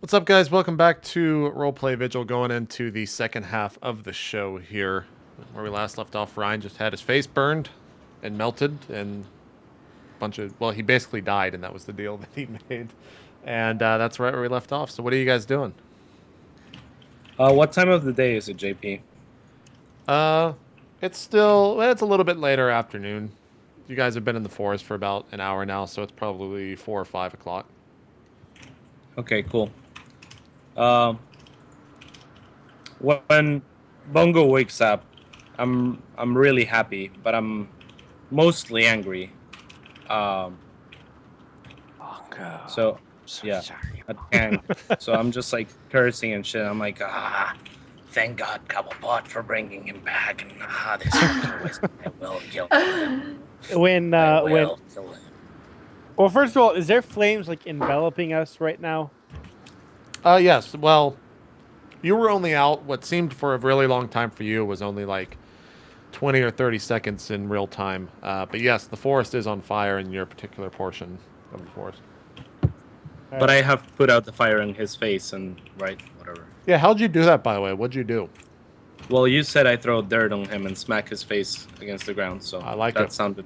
What's up, guys? Welcome back to RollPlay Vigil, going into the second half of the show here. Where we last left off, Ryan just had his face burned and melted, and a bunch of... Well, he basically died, and that was the deal that he made. And that's right where we left off. So what are you guys doing? What time of the day is it, JP? Uh, it's still... Well, it's a little bit later afternoon. You guys have been in the forest for about an hour now, so it's probably 4 or 5 o'clock. Okay, cool. Um, when Bongo wakes up, I'm really happy, but I'm mostly angry. Um, Bongo. so So yeah, sorry. at Kang. So I'm just like cursing and shit. I'm like, thank God, Cobblepot for bringing him back, and this always I will kill him. When I when will kill him. well, first of all, is there flames like enveloping us right now? Yes. Well, you were only out... What seemed for a really long time for you was only like 20 or 30 seconds in real time. But yes, the forest is on fire in your particular portion of the forest. But I have put out the fire in his face and whatever. Yeah, how'd you do that, by the way? What'd you do? Well, you said I throw dirt on him and smack his face against the ground, so I like that it. sounded,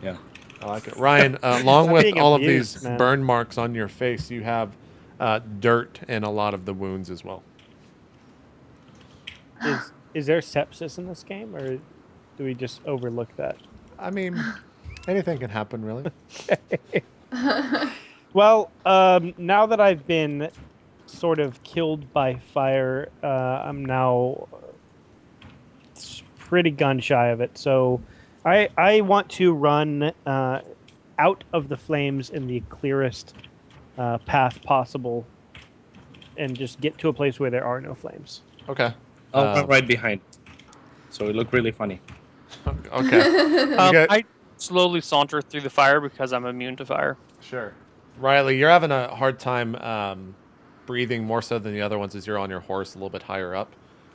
yeah. I like it. Ryan, along I'm with being all abused, of these man. burn marks on your face, you have dirt in a lot of the wounds as well. Is there sepsis in this game, or do we just overlook that? I mean, anything can happen, really. Well, now that I've been sort of killed by fire, I'm now pretty gun shy of it. So, I want to run out of the flames in the clearest path possible, and just get to a place where there are no flames. Okay. I'll run right behind, so it look really funny. Okay. I slowly saunter through the fire because I'm immune to fire. Sure. Riley, you're having a hard time breathing more so than the other ones as you're on your horse a little bit higher up.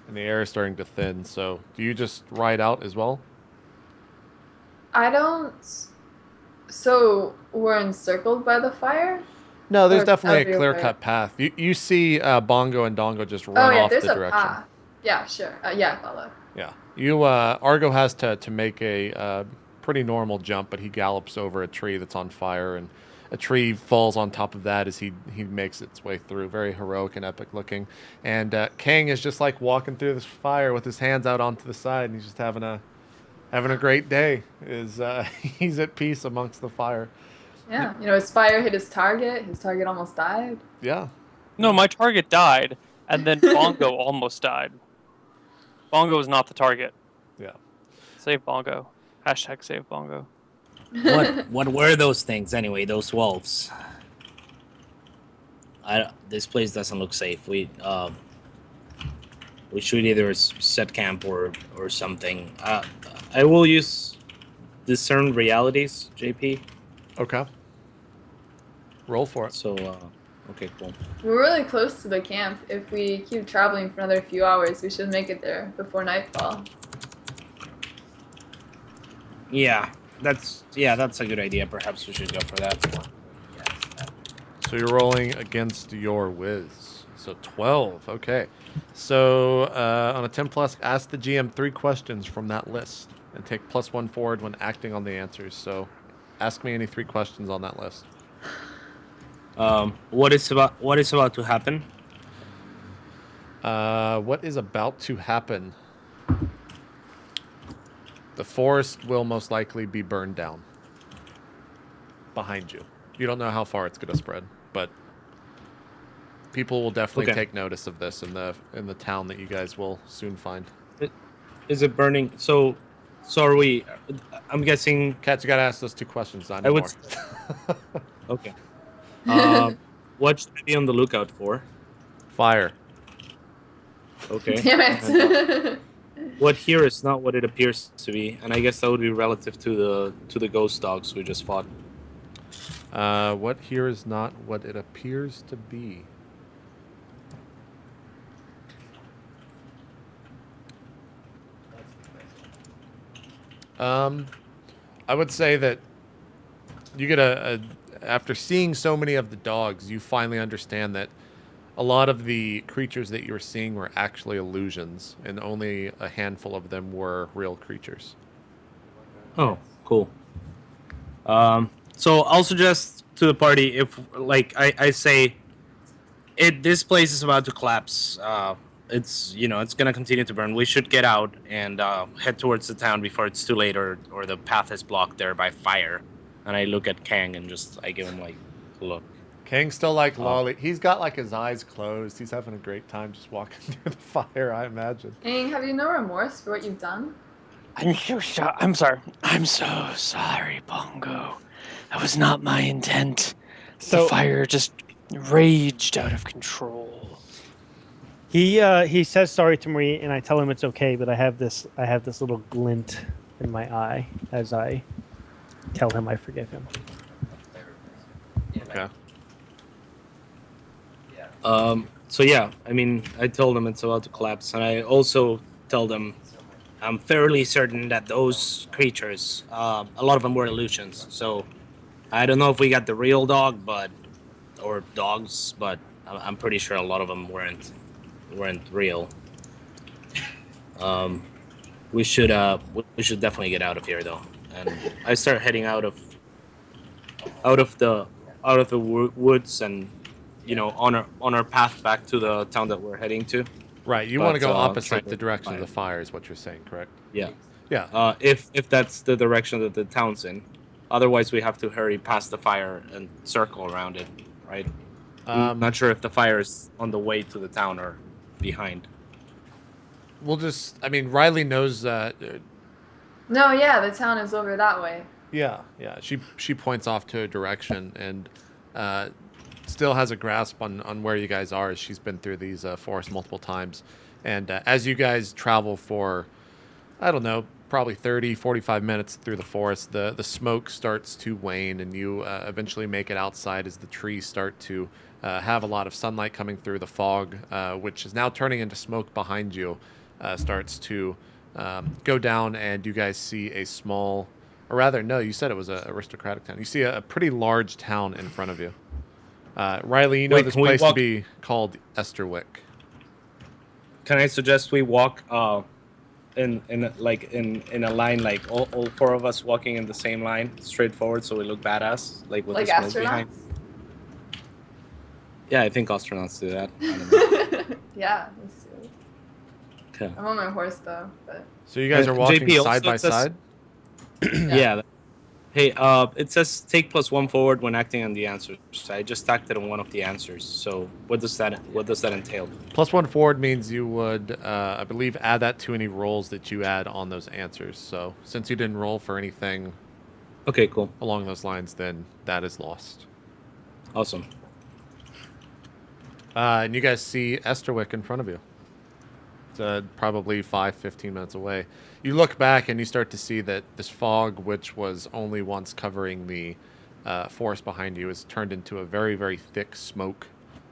And the air is starting to thin, so do you just ride out as well? I don't. So we're encircled by the fire? No, there's Or definitely a everywhere? clear-cut path. You see Bongo and Dongo just Oh run yeah, off there's the a direction. path. Yeah, sure. Yeah, follow. Yeah. You Argo has to make a pretty normal jump, but he gallops over a tree that's on fire, and a tree falls on top of that as he makes its way through. Very heroic and epic looking. And Kang is just like walking through this fire with his hands out onto the side, and he's just having a great day. He's at peace amongst the fire. Yeah, his fire hit his target. His target almost died. Yeah. No, my target died, and then Bongo almost died. Bongo is not the target. Yeah. Save Bongo. Hashtag save Bongo. What were those things anyway? Those wolves. This place doesn't look safe. We should either set camp or something. I will use discern realities, JP. Okay. Roll for it. So okay, cool. We're really close to the camp. If we keep traveling for another few hours, we should make it there before nightfall. Yeah, that's a good idea. Perhaps we should go for that. So you're rolling against your whiz. So 12. Okay. So on a 10 plus, ask the GM 3 questions from that list and take +1 forward when acting on the answers. So ask me any 3 questions on that list. What is about to happen? What is about to happen? The forest will most likely be burned down behind you. You don't know how far it's going to spread, but people will definitely take notice of this in the town that you guys will soon find. Is it burning? So are we? I'm guessing. Cats, you got to ask those 2 questions. Not I would. anymore. Okay. What should I be on the lookout for? Fire. Okay. Damn it. What here is not what it appears to be, and I guess that would be relative to the ghost dogs we just fought. What here is not what it appears to be. I would say that you get after seeing so many of the dogs, you finally understand that a lot of the creatures that you were seeing were actually illusions, and only a handful of them were real creatures. Oh, cool. So I'll suggest to the party if, like, I say, this place is about to collapse. It's it's gonna continue to burn. We should get out and head towards the town before it's too late, or the path is blocked there by fire. And I look at Kang and I give him like a look. Kang's still like lolly. He's got like his eyes closed. He's having a great time just walking through the fire, I imagine. Kang, have you no remorse for what you've done? I'm sorry. I'm so sorry, Bongo. That was not my intent. So- The fire just raged out of control. He says sorry to me, and I tell him it's okay, but I have this little glint in my eye as I tell him I forgive him. Okay. So yeah, I mean, I told them it's about to collapse, and I also tell them I'm fairly certain that those creatures, a lot of them were illusions. So I don't know if we got the real dog, or dogs, but I'm pretty sure a lot of them weren't real. We should definitely get out of here though, and I start heading out of the woods and on our path back to the town that we're heading to. Right, you want to go trying opposite to the direction of find- the fire is what you're saying, correct? Yeah. Yeah. If that's the direction that the town's in, otherwise we have to hurry past the fire and circle around it, right? I'm not sure if the fire is on the way to the town or behind. We'll just, I mean, Riley knows that. No, yeah, the town is over that way. Yeah. She points off to a direction and still has a grasp on where you guys are, as she's been through these forests multiple times. And as you guys travel for, I don't know, probably 30, 45 minutes through the forest, the smoke starts to wane, and you eventually make it outside as the trees start to have a lot of sunlight coming through. The fog, which is now turning into smoke behind you, starts to go down, and you guys see a small, or rather, no, you said it was an aristocratic town. You see a pretty large town in front of you. Riley, you know Wait, this can we place to walk- be called Esterwick. Can I suggest we walk in a line, like all four of us walking in the same line, straight forward, so we look badass, like with Like the smoke behind? astronauts? Yeah, I think astronauts do that. I don't know. Yeah, let's do it. Okay. I'm on my horse though, but So you guys are walking JP, also side by it says- side? Yeah. Hey, it says take +1 forward when acting on the answers. I just tacked it on one of the answers. So what does that entail? +1 forward means you would, I believe, add that to any rolls that you add on those answers. So since you didn't roll for anything Okay, cool. along those lines, then that is lost. Awesome. And you guys see Esterwick in front of you. It's probably 5-15 minutes away. You look back and you start to see that this fog, which was only once covering the forest behind you, is turned into a very, very thick smoke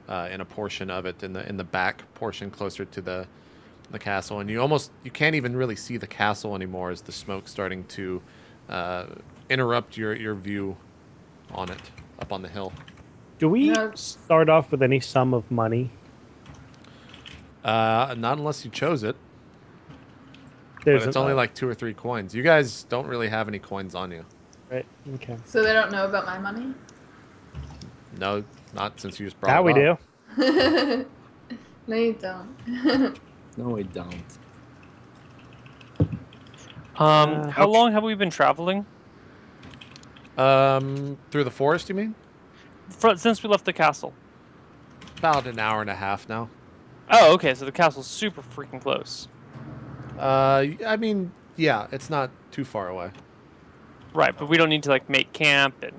in a portion of it, in the back portion closer to the castle. And you can't even really see the castle anymore, as the smoke's starting to interrupt your view on it up on the hill. Do we No. start off with any sum of money? Not unless you chose it. There's But it's an- only like 2 or 3 coins. You guys don't really have any coins on you. right. Okay. so they don't know about my money. No, not since you just brought That it we up. do. No, you don't. No, I don't. How long have we been traveling? Through the forest, you mean? Since we left the castle. About an hour and a half now. Oh, okay. So the castle's super freaking close. I mean, yeah, it's not too far away. Right, but we don't need to like make camp and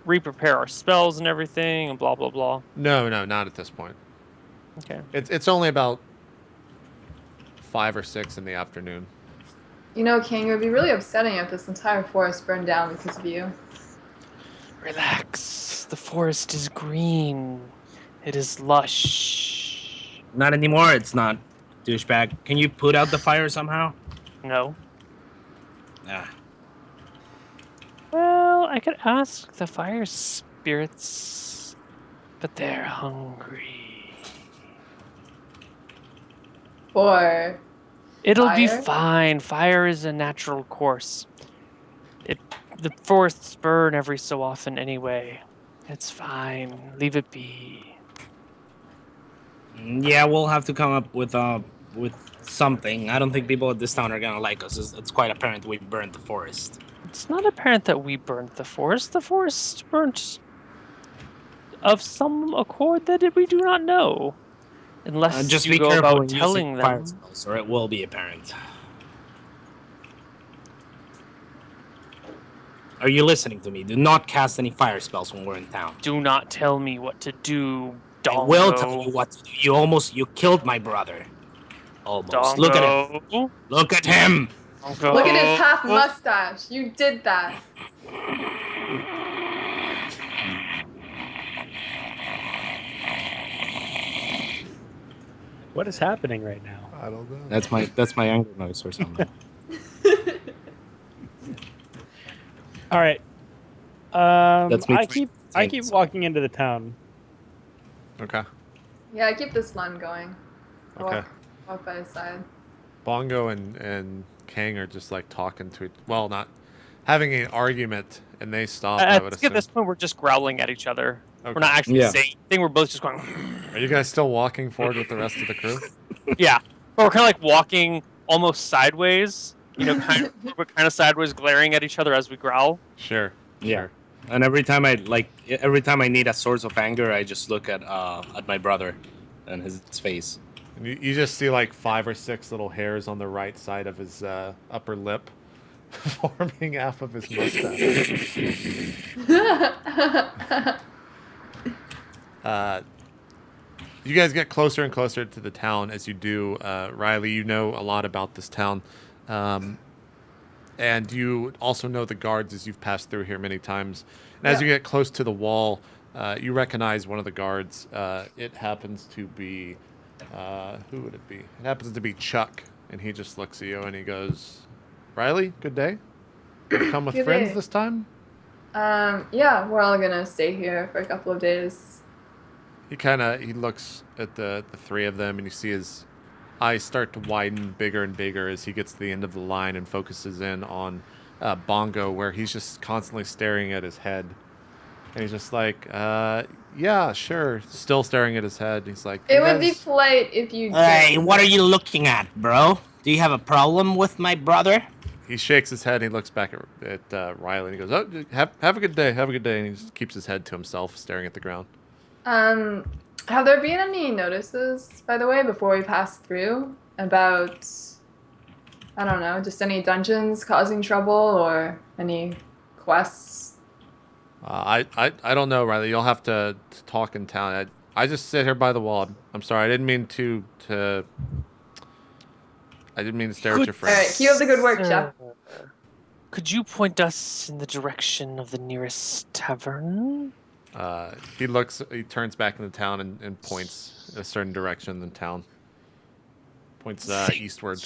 re-prepare our spells and everything and blah blah blah. No, not at this point. Okay. It's only about 5 or 6 in the afternoon. You know, King, it would be really upsetting if this entire forest burned down because of you. Relax. The forest is green. It is lush. Not anymore. It's not, douchebag. Can you put out the fire somehow? No. Ah. Well, I could ask the fire spirits, but they're hungry. for It'll be fire? fine. Fire is a natural course. The forests burn every so often anyway. It's fine. Leave it be. Yeah, we'll have to come up with something. I don't think people at this town are gonna like us. It's quite apparent we burned the forest. It's not apparent that we burnt the forest. The forest burnt of some accord that we do not know. Unless Just you be go careful about when telling using fire them. spells, or it will be apparent. Are you listening to me? Do not cast any fire spells when we're in town. Do not tell me what to do, I Dongo. will tell you what to do. You killed my brother. Almost. Dongo. Look at him. Look at him. Dongo. Look at his half mustache. You did that. What is happening right now? I don't know. That's my anger noise or something. All right. That's me I trying keep to walking into the town. Okay. Yeah, keep this line going. I'll Okay. walk by his side. Bongo and Kang are just like talking to well, not having an argument, and they stop. I would At assume. this point, we're just growling at each other. Okay. We're not actually Yeah. saying anything. We're both just going. Are you guys still walking forward with the rest of the crew? Yeah, but we're kind of like walking almost sideways. You know, we're kind of sideways, glaring at each other as we growl. Sure. Yeah. Sure. And every time I need a source of anger, I just look at my brother and his face. And you just see like 5 or 6 little hairs on the right side of his upper lip, forming half of his mustache. You guys get closer and closer to the town as you do. Riley, you know a lot about this town. And you also know the guards as you've passed through here many times. And as you get close to the wall, you recognize one of the guards. It happens to be... who would it be? It happens to be Chuck. And he just looks at you and he goes, Riley, good day. You've come with Good friends day. this time? Yeah, we're all gonna stay here for a couple of days. He looks at the 3 of them, and you see his eyes start to widen bigger and bigger as he gets to the end of the line and focuses in on Bongo, where he's just constantly staring at his head. And he's just like, yeah, sure. Still staring at his head. He's like, It would be polite if you Hey, did. what are you looking at, bro? Do you have a problem with my brother? He shakes his head, and he looks back at Riley, and he goes, oh, have a good day, have a good day. And he just keeps his head to himself, staring at the ground. Have there been any notices, by the way, before we passed through about, I don't know, just any dungeons causing trouble or any quests? I don't know, Riley. You'll have to talk in town. I just sit here by the wall. I'm sorry. I didn't mean to stare at your friend. Alright, keep up the good work, Jeff. Could you point us in the direction of the nearest tavern? He turns back into town and points a certain direction in the town. Points eastward.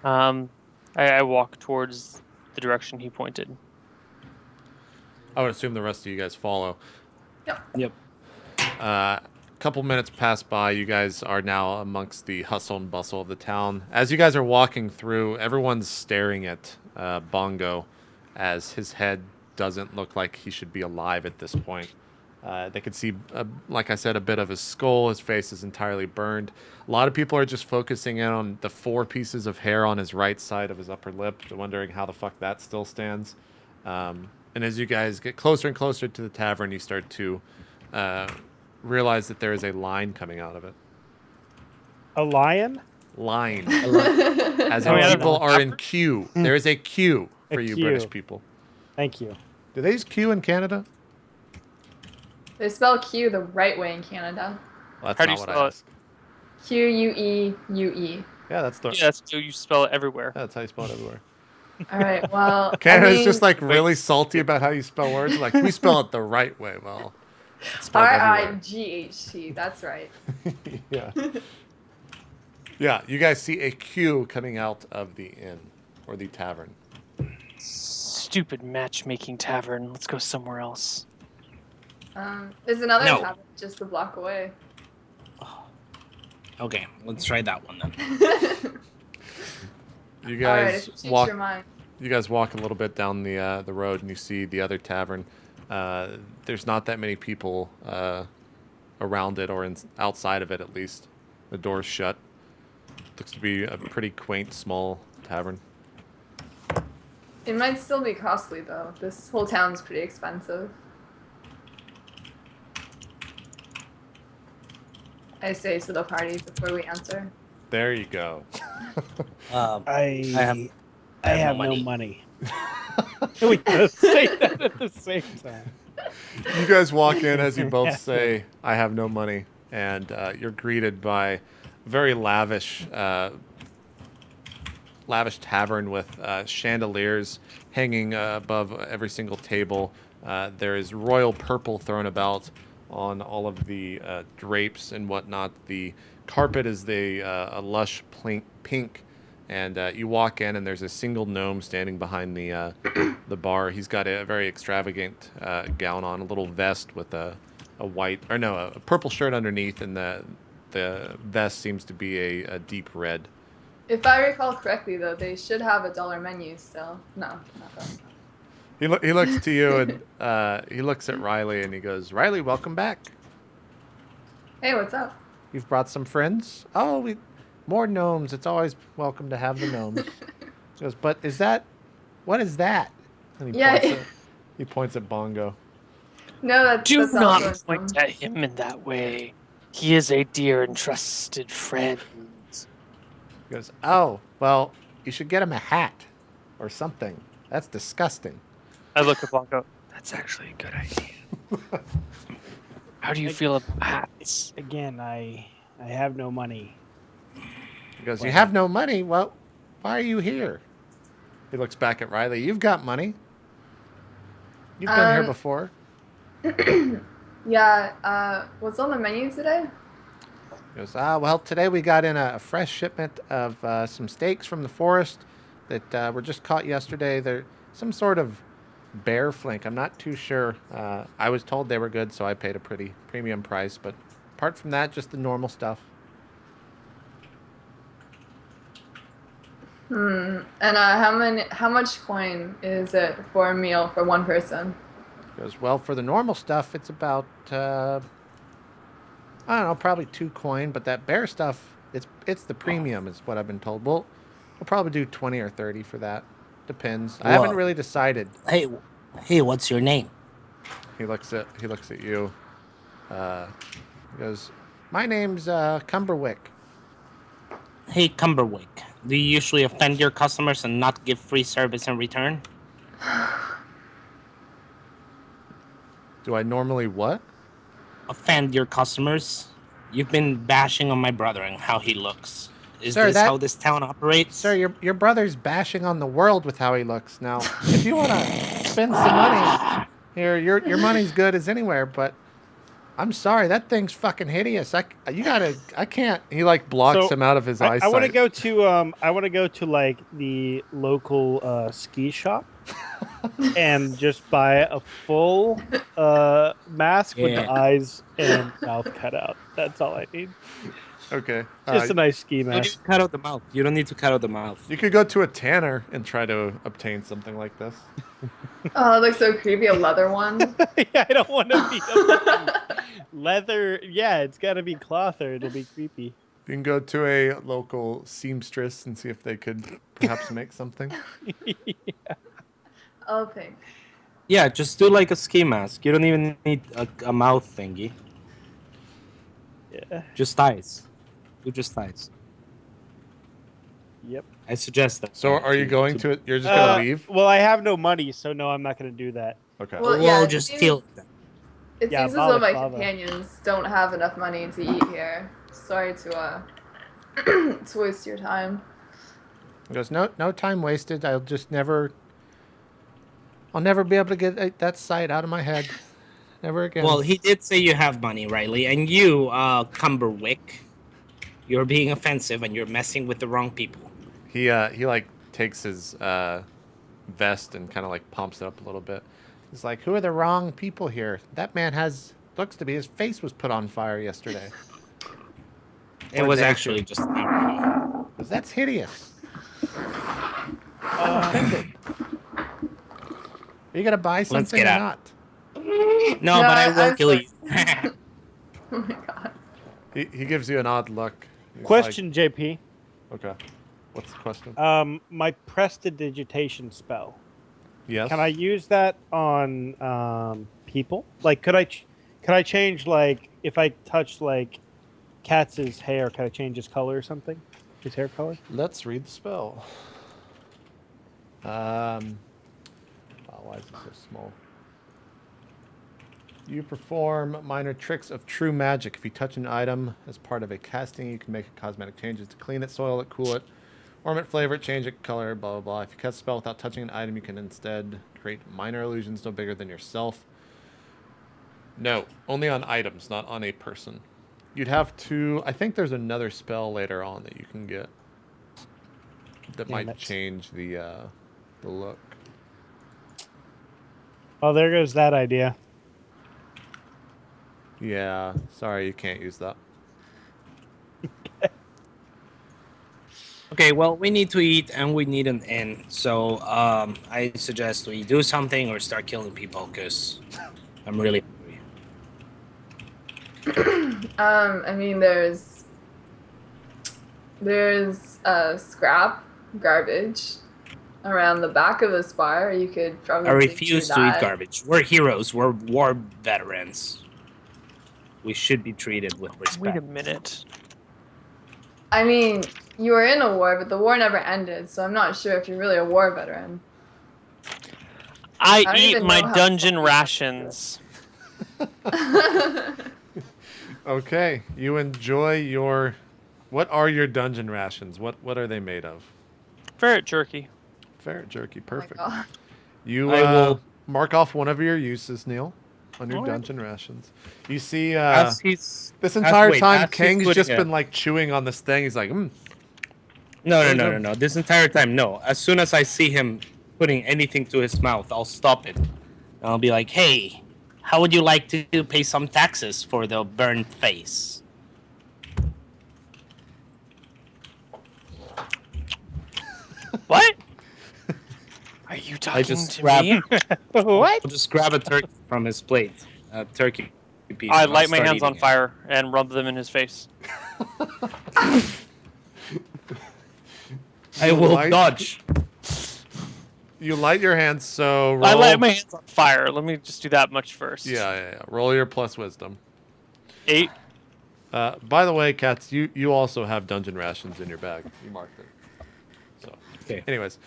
I walk towards the direction he pointed. I would assume the rest of you guys follow. Yep. A couple minutes pass by. You guys are now amongst the hustle and bustle of the town. As you guys are walking through, everyone's staring at Bongo as his head doesn't look like he should be alive at this point. They can see, like I said, a bit of his skull. His face is entirely burned. A lot of people are just focusing in on the 4 pieces of hair on his right side of his upper lip, wondering how the fuck that still stands. And as you guys get closer and closer to the tavern, you start to realize that there is a line coming out of it. A lion? Line. As in people are in queue. There is a queue for you queue. British people. Thank you. Do they use queue in Canada? They spell Q the right way in Canada. Well, that's How do not you what I spell it? asked. Q-U-E-U-E. Yeah, that's the. Yeah, that's how you spell it everywhere. That's how you spell it everywhere. Alright, well, Canada's I mean, just like really salty about how you spell words. Like, we spell it the right way. Well, it's spelled everywhere. R-I-G-H-T, that's right. Yeah. Yeah, you guys see a queue coming out of the inn or the tavern. Stupid matchmaking tavern. Let's go somewhere else. There's another No. tavern just a block away. Okay, let's try that one then. You All right, guys if you change walk. your mind. You guys walk a little bit down the road, and you see the other tavern. There's not that many people around it, or outside of it at least. The door's shut. Looks to be a pretty quaint, small tavern. It might still be costly though. This whole town's pretty expensive. I say to the party before we answer. There you go. I I have have no no money. We both say that at the same time. You guys walk in as you both say, "I have no money," and you're greeted by a very lavish tavern with chandeliers hanging above every single table. There is royal purple thrown about on all of the drapes and whatnot. The carpet is a lush pink, and you walk in and there's a single gnome standing behind the bar. He's got a very extravagant gown on, a little vest with a purple shirt underneath, and the vest seems to be a deep red. If I recall correctly though, they should have a dollar menu still. No, not that. He looks to you and he looks at Riley and he goes, "Riley, welcome back. Hey, what's up? You've brought some friends? Oh, more gnomes. It's always welcome to have the gnomes." He goes, "But what is that?" And he points at Bongo. No, that's Do that's not also point at him in that way. He is a dear and trusted friend. He goes, "Oh, well, you should get him a hat or something. That's disgusting." I look at Blanco. That's actually a good idea. How do you feel about hats? Again, I have no money. He goes, "You have no money? Well, why are you here?" He looks back at Riley. "You've got money. You've been here before." Yeah, what's on the menu today? He goes, well, today we got in a fresh shipment of some steaks from the forest that were just caught yesterday. They're some sort of bear flank. I'm not too sure. I was told they were good, so I paid a pretty premium price. But apart from that, just the normal stuff." And how much coin is it for a meal for one person? He goes, "Well, for the normal stuff, it's about, I don't know, probably 2 coin. But that bear stuff, it's the premium is what I've been told. We'll probably do 20 or 30 for that. Depends. I haven't really decided." Hey, what's your name? He looks at you. He goes, "My name's Cumberwick." Hey, Cumberwick. Do you usually offend your customers and not give free service in return? Do I normally what? Offend your customers? You've been bashing on my brother and how he looks. Is Sir, this how this town operates? Sir, your brother's bashing on the world with how he looks. Now, if you want to spend some money here, your money's good as anywhere. But I'm sorry, that thing's fucking hideous. I can't. He like blocks So, him out of his eyesight. I want to go to like the local ski shop and just buy a full mask with the Yeah. eyes and mouth cut out. That's all I need. Okay. Just a nice ski You don't need mask. to cut out the mouth. You don't need to cut out the mouth. You could go to a tanner and try to obtain something like this. Oh, it looks so creepy. A leather one. Yeah, I don't want to be a fucking leather. Yeah, it's got to be cloth or it'll be creepy. You can go to a local seamstress and see if they could perhaps make something. Oh, pink. Yeah, just do like a ski mask. You don't even need a mouth thingy. Yeah. Just thighs. Do just thighs. Yep. I suggest that. So are you going to it? You're just going to leave? Well, I have no money, so no, I'm not going to do that. Okay. Well, We'll yeah, it just seems- steal them. It Yeah, seems as though my Bava. companions don't have enough money to eat here. Sorry to to waste your time. He goes, no time wasted. I'll never be able to get that sight out of my head. Never again. Well, he did say you have money, Riley, and you, Cumberwick, you're being offensive and you're messing with the wrong people. He like takes his vest and kind of like pumps it up a little bit. He's like, "Who are the wrong people here? That man looks to be his face was put on fire yesterday." It was actually just an arrow. Because that's hideous. Offended. Are you gonna buy something get or out. not? No, but I will I'm kill you. Oh my god. He gives you an odd look. He's Question, JP. like, okay. What's the question? My prestidigitation spell. Yes. Can I use that on people? Like, could I change, like, if I touch like Katz's hair, can I change his color or something? His hair color? Let's read the spell. Oh, why is it so small? You perform minor tricks of true magic. If you touch an item as part of a casting, you can make cosmetic changes to clean it, soil it, cool it, ornament, flavor it, change it, color, blah, blah, blah. If you cast a spell without touching an item, you can instead create minor illusions no bigger than yourself. No, only on items, not on a person. You'd have to... I think there's another spell later on that you can get that might change the look. Oh, there goes that idea. Yeah, sorry, you can't use that. Okay, well, we need to eat and we need an inn. So I suggest we do something or start killing people because I'm really hungry. I mean, there's scrap garbage around the back of the spire. You could probably. I refuse do to eat that. garbage. We're heroes. We're war veterans. We should be treated with respect. Wait a minute. I mean, you were in a war, but the war never ended, so I'm not sure if you're really a war veteran. I don't eat even my know how- dungeon rations. Okay, you enjoy your... What are your dungeon rations? What are they made of? Ferret jerky. Ferret jerky, Oh my perfect. God. You I will- mark off one of your uses, Neal, on your Alright. dungeon rations. You see, As he's this entire wait, time, as he's Kang's putting just it- been like chewing on this thing. He's like, No. This entire time, no. As soon as I see him putting anything to his mouth, I'll stop it. And I'll be like, hey, how would you like to pay some taxes for the burned face? What? Are you talking just to grab- me? What? I'll just grab a turkey from his plate. A turkey piece. I and I'll light my start hands on eating it. fire and rub them in his face. I will Light- dodge. you light your hands, so roll... I light my hands on fire. Let me just do that much first. Yeah. Roll your plus wisdom. 8. By the way, Katz, you also have dungeon rations in your bag. You marked it. So, Okay. anyways,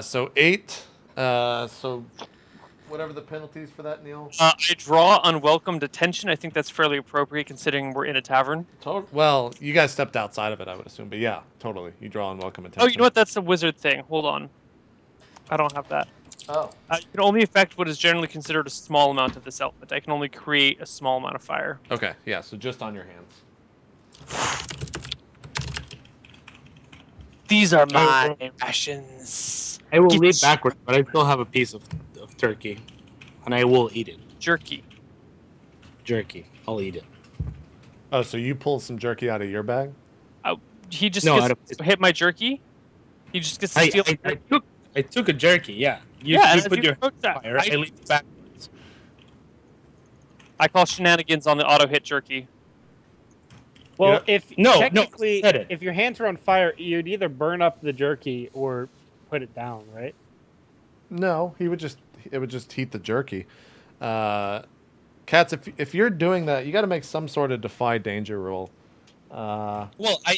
so 8. So, whatever the penalties for that, Neal. I draw unwelcome detention. I think that's fairly appropriate considering we're in a tavern. Well, you guys stepped outside of it, I would assume, but yeah, totally. You draw unwelcome attention. Oh, you know what? That's a wizard thing. Hold on. I don't have that. Oh. You can only affect what is generally considered a small amount of this element. I can only create a small amount of fire. Okay, yeah, so just on your hands. These are my rations. I will Get lead sh- backwards, but I still have a piece of turkey. And I will eat it. Jerky. Jerky. I'll eat it. Oh, so you pulled some jerky out of your bag? He just No, I gets to hit my jerky. He just gets to I, steal. I took a jerky, yeah. You, Yeah, you and if put you your approach that, fire, I lead backwards. I call shenanigans on the auto hit jerky. Well, Yeah. if No, technically, said it. if your hands are on fire, you'd either burn up the jerky or put it down, right? No, it would just heat the jerky. Katz, if you're doing that, you got to make some sort of defy danger roll. Well,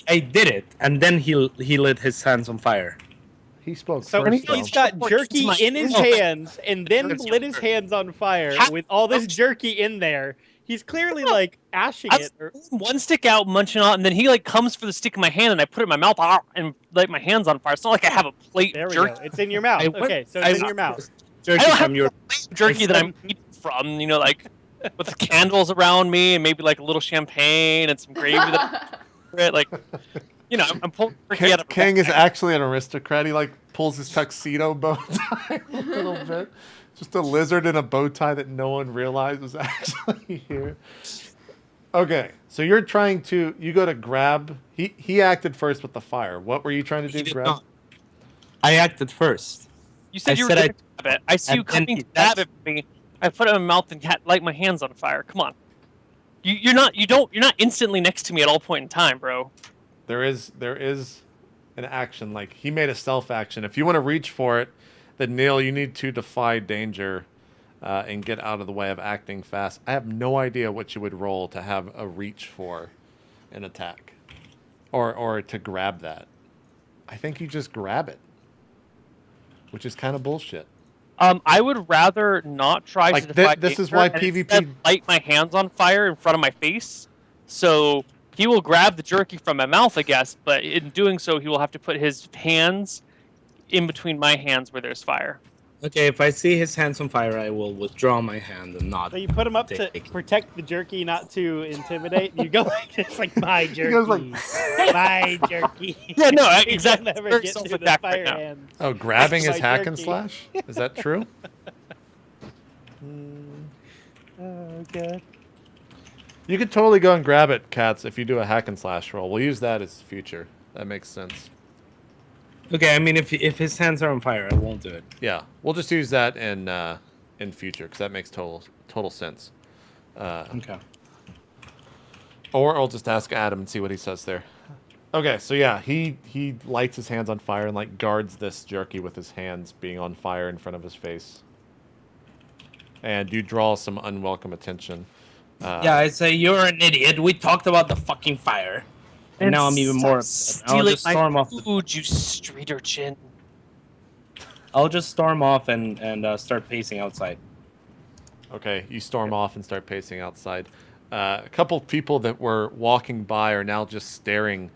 I did it, and then he lit his hands on fire. He spoke So first, though. he's got jerky my- in his Oh. hands and then lit his hands on fire How- with all this jerky in there. He's clearly like ashing I it. was pulling one stick out, munching on, and then he like comes for the stick in my hand, and I put it in my mouth and light my hands on fire. It's not like I have a plate There of we jerky. go. It's in your mouth. I went- Okay, so I it's in went your mouth. Jerky I don't have from your. a plate of jerky that I'm eating from, like with the candles around me and maybe like a little champagne and some gravy that like I'm pulling jerky out of Kang is actually an aristocrat. He like pulls his tuxedo bow tie a little bit. Just a lizard in a bow tie that no one realized was actually here. Okay, so you're trying to. You go to grab. He acted first with the fire. What were you trying to He do? did Grab. not. I acted first. You said I you were said going I- to grab it. I see you and then coming to that's- grab it from me. I put it in my mouth and light my hands on fire. Come on. You're not instantly next to me at all point in time, bro. There is an action, like he made a stealth action. If you want to reach for it, then Neal, you need to defy danger and get out of the way of acting fast. I have no idea what you would roll to have a reach for an attack, or to grab that. I think you just grab it, which is kind of bullshit. I would rather not try Like, to defy this is danger why and PvP instead light my hands on fire in front of my face. So he will grab the jerky from my mouth, I guess, but in doing so, he will have to put his hands in between my hands where there's fire. Okay, if I see his hands on fire, I will withdraw my hand and not. So you put him up to take- protect the jerky, not to intimidate. You go like this, like my jerky, goes like- my jerky. Yeah, no, You exactly. don't ever Very get to the self-attack right fire now. hands. Oh, grabbing That's is my hack and jerky. slash? Is that true? Oh god. You could totally go and grab it, Cats, if you do a hack and slash roll. We'll use that as future. That makes sense. Okay, I mean, if his hands are on fire, I won't do it. Yeah, we'll just use that in future because that makes total sense. Okay. Or I'll just ask Adam and see what he says there. Okay, so yeah, he lights his hands on fire and like guards this jerky with his hands being on fire in front of his face. And you draw some unwelcome attention. Yeah, I say you're an idiot. We talked about the fucking fire, and now I'm even more upset. I'll Stealing just storm my off. food, you street urchin. I'll just storm off and start pacing outside. Okay, you storm off and start pacing outside. A couple people that were walking by are now just staring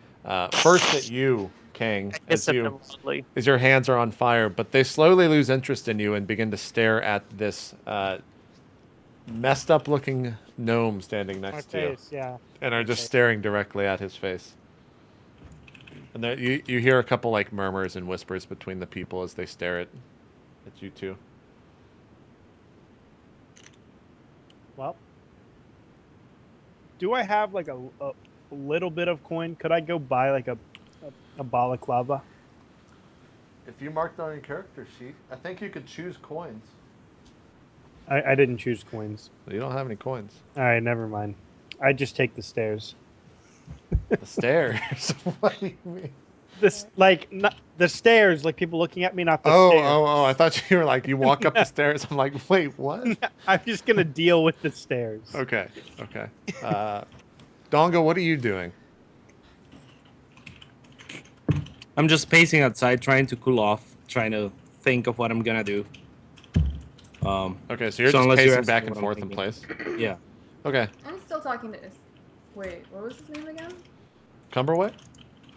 first at you, Kang, as your hands are on fire, but they slowly lose interest in you and begin to stare at this messed up looking gnome standing next to you. Face, yeah. And are just staring directly at his face. And there, you hear a couple like murmurs and whispers between the people as they stare at you two. Well, do I have like a little bit of coin? Could I go buy like a balaclava? If you marked on your character sheet, I think you could choose coins. I didn't choose coins. You don't have any coins. All right, never mind. I just take the stairs. The stairs? What do you mean? This like not the stairs, like people looking at me, not the stairs. Oh! I thought you were like you walk up the stairs. I'm like, wait, what? I'm just gonna deal with the stairs. Okay. Donga, what are you doing? I'm just pacing outside, trying to cool off, trying to think of what I'm gonna do. Okay, so you're So just unless you're pacing back and asking what I'm forth in thinking. place. Yeah. Okay, I'm still talking to Wait, what was his name again? Cumberway?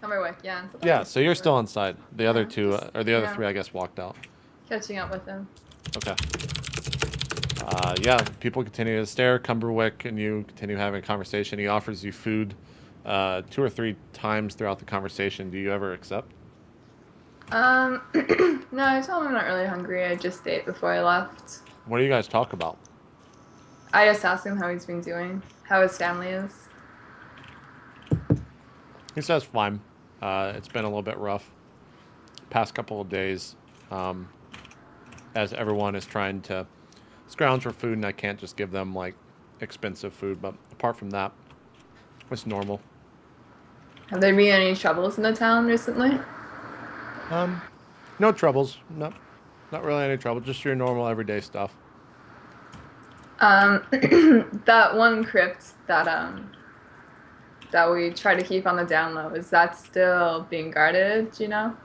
Cumberwick, yeah. I'm still Yeah, talking to so you're still Cumberwick. inside. The other Yeah, two, just- or the other yeah. three, I guess, walked out. Catching up with him. Okay. Yeah, people continue to stare. Cumberwick and you continue having a conversation. He offers you food 2 or 3 times throughout the conversation. Do you ever accept? No, I told him I'm not really hungry. I just ate before I left. What do you guys talk about? I just asked him how he's been doing, how his family is. He says fine. It's been a little bit rough past couple of days, as everyone is trying to scrounge for food, and I can't just give them like expensive food. But apart from that, it's normal. Have there been any troubles in the town recently? No troubles. No, not really any trouble. Just your normal everyday stuff. That one crypt that we try to keep on the down low, is that still being guarded, do you know?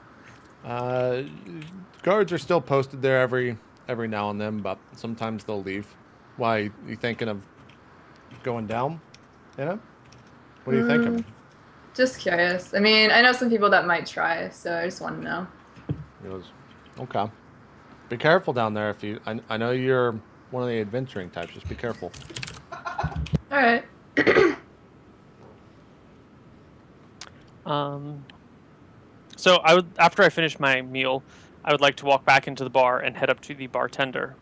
Guards are still posted there every now and then, but sometimes they'll leave. Why, you thinking of going down? You know? What are you thinking? Just curious. I mean, I know some people that might try, so I just want to know. He goes, okay. Be careful down there if you... I know you're one of the adventuring types. Just be careful. Alright. So after I finish my meal, I would like to walk back into the bar and head up to the bartender